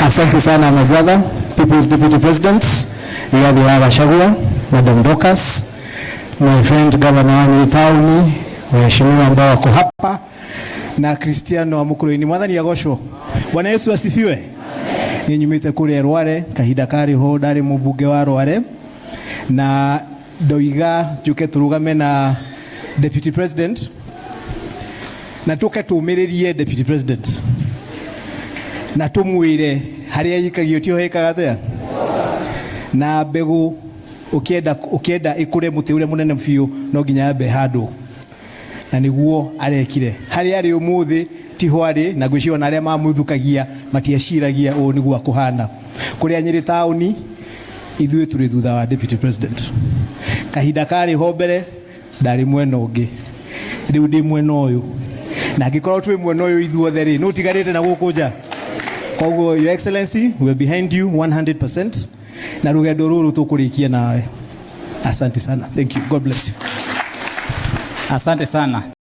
Asante sana my brother, People's Deputy President, Rigathi Gachagua, Madam Dorcas, my friend Governor wa Nyeri Town, waheshimiwa ambao wako hapa na Cristiano Amukuruini. Mwathani agoshwo. Bwana Yesu asifiwe. Nyumite kule Rware, kahinda kari ho ndari mubunge wa Rware na ndoiga njuke turugame na Deputy President na tuke tumiririe Deputy President na tumwire haria yikagio tio hekaga atia na mbegu ukienda ikure muti ure munene mfiu no nginya be handu na niguo arekire haria ari umuthi tihwari na gwiciwa na aria mamuthukagia matiaciragia o niguo akuhana kuria Nyeri Town ithuĩ turi thutha wa Deputy President kahinda kari ho mbere ndari mwena ungi riu ndi mwena uyu na gikorwo twi mwena uyu ithuothe ri no tigarite na guku nja. Koguo Your Excellency, we are behind you 100% na rugendo ruru tukurikia nawe. Asante sana. Thank you. God bless you. Asante sana.